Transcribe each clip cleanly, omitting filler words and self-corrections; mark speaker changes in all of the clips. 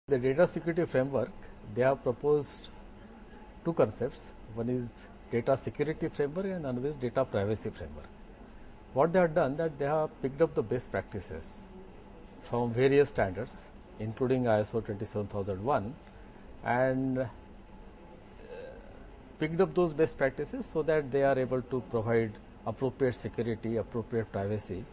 Speaker 1: The data security framework, they have proposed two concepts. One is data security framework and another is data privacy framework. What they have done, that they have picked up the best practices from various standards, including ISO 27001, and picked up those best practices so that they are able to provide appropriate security, appropriate privacy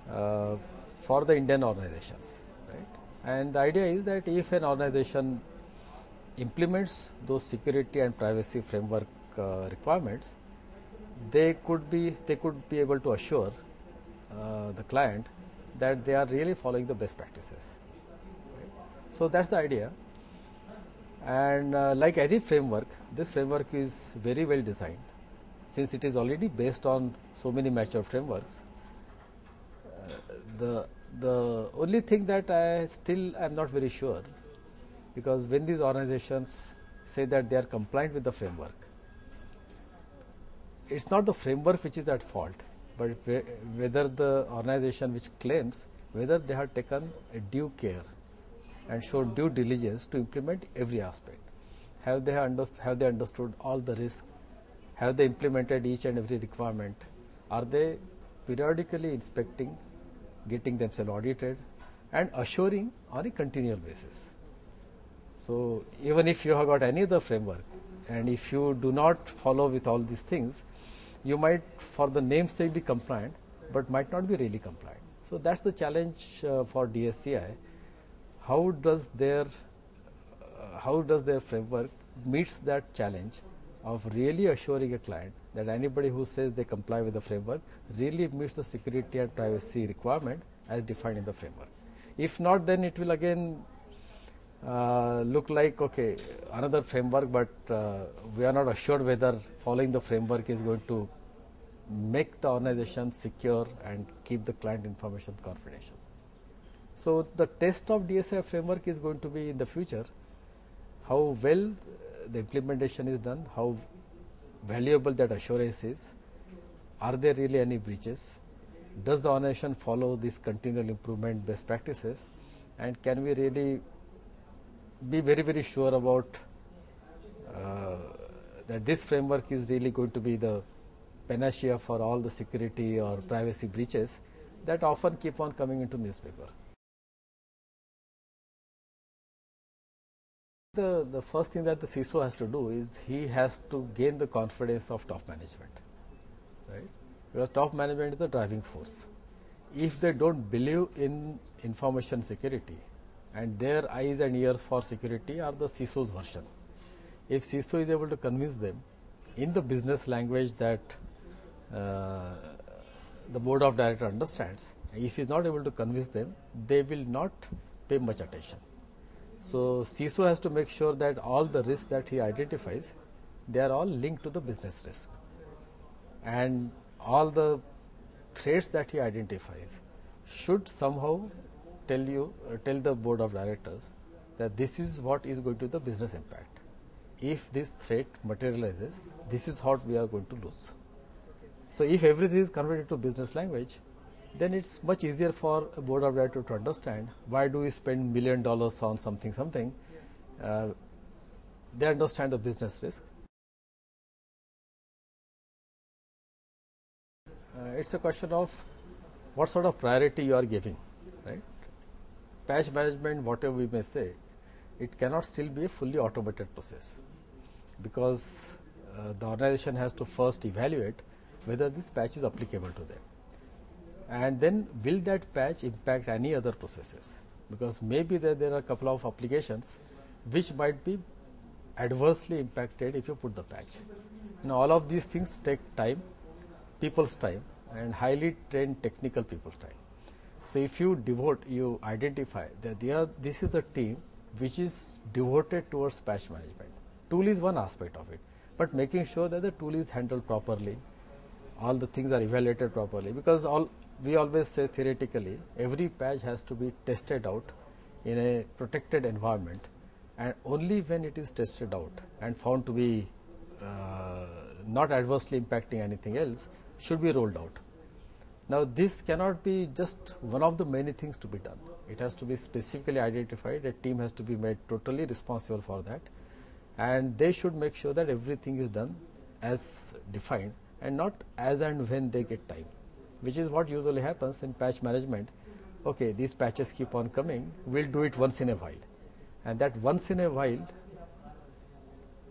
Speaker 1: for the Indian organizations, right? And the idea is that if an organization implements those security and privacy framework requirements, they could be able to assure the client that they are really following the best practices. Right? So that's the idea. And like any framework, this framework is very well designed. Since it is already based on so many mature frameworks, the only thing that I still am not very sure, because when these organizations say that they are compliant with the framework, it's not the framework which is at fault, but whether the organization which claims, whether they have taken a due care and shown due diligence to implement every aspect. Have they understood all the risks? Have they implemented each and every requirement? Are they periodically inspecting, getting themselves audited, and assuring on a continual basis? So even if you have got any other framework, and if you do not follow with all these things, you might, for the name's sake, be compliant, but might not be really compliant. So that's the challenge for DSCI. How does their framework meets that challenge of really assuring a client that anybody who says they comply with the framework really meets the security and privacy requirement as defined in the framework? If not, then it will again look like, okay, another framework, but we are not assured whether following the framework is going to make the organization secure and keep the client information confidential. So the test of DSCI framework is going to be in the future, how well the implementation is done, how valuable that assurance is, are there really any breaches, does the organization follow this continual improvement best practices, and can we really be very, very sure about that this framework is really going to be the panacea for all the security or privacy breaches that often keep on coming into newspaper. The first thing that the CISO has to do is he has to gain the confidence of top management, right? Because top management is the driving force. If they don't believe in information security, and their eyes and ears for security are the CISO's version, if CISO is able to convince them in the business language that the board of directors understands, if he is not able to convince them, they will not pay much attention. So CISO has to make sure that all the risks that he identifies, they are all linked to the business risk, and all the threats that he identifies should somehow tell the board of directors that this is what is going to be the business impact. If this threat materializes, this is what we are going to lose. So if everything is converted to business language, then it's much easier for a board of directors to understand why do we spend $1 million on something. They understand the business risk. It's a question of what sort of priority you are giving, right? Patch management, whatever we may say, it cannot still be a fully automated process, because the organization has to first evaluate whether this patch is applicable to them. And then will that patch impact any other processes? Because maybe there are a couple of applications which might be adversely impacted if you put the patch. Now all of these things take time, people's time, and highly trained technical people's time. So if you identify that this is the team which is devoted towards patch management. Tool is one aspect of it, but making sure that the tool is handled properly, all the things are evaluated properly, because we always say theoretically every patch has to be tested out in a protected environment, and only when it is tested out and found to be not adversely impacting anything else should be rolled out. Now this cannot be just one of the many things to be done. It has to be specifically identified. A team has to be made totally responsible for that, and they should make sure that everything is done as defined and not as and when they get time, which is what usually happens in patch management. Okay, these patches keep on coming, we'll do it once in a while, and that once in a while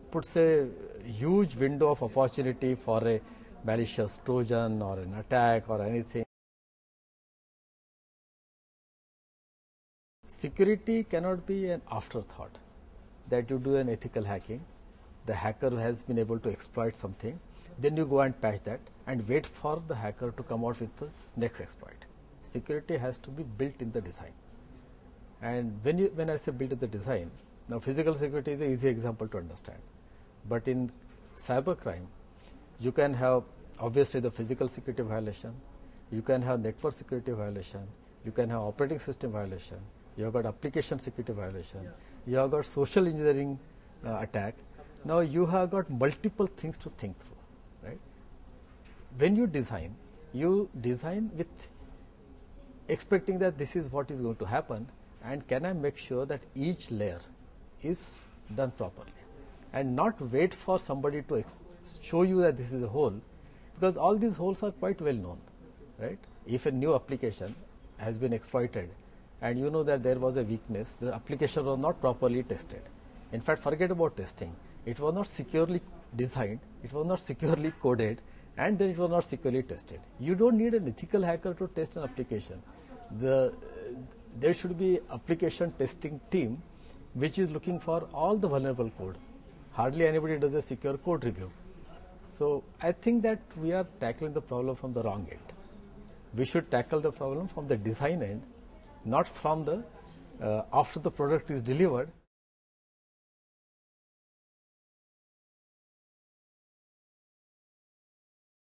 Speaker 1: puts a huge window of opportunity for a malicious Trojan or an attack or anything. Security cannot be an afterthought that you do an ethical hacking. The hacker has been able to exploit something, then you go and patch that and wait for the hacker to come out with the next exploit. Security has to be built in the design. And when I say built in the design, now physical security is an easy example to understand. But in cybercrime, you can have obviously the physical security violation, you can have network security violation, you can have operating system violation, you have got application security violation, you have got social engineering attack. Now you have got multiple things to think through, right? When you design with expecting that this is what is going to happen, and can I make sure that each layer is done properly, and not wait for somebody to show you that this is a hole, because all these holes are quite well known, right? If a new application has been exploited and you know that there was a weakness, the application was not properly tested. In fact, forget about testing. It was not securely designed, it was not securely coded, and then it was not securely tested. You don't need an ethical hacker to test an application. There should be application testing team which is looking for all the vulnerable code. Hardly anybody does a secure code review. So I think that we are tackling the problem from the wrong end. We should tackle the problem from the design end, not from the after the product is delivered.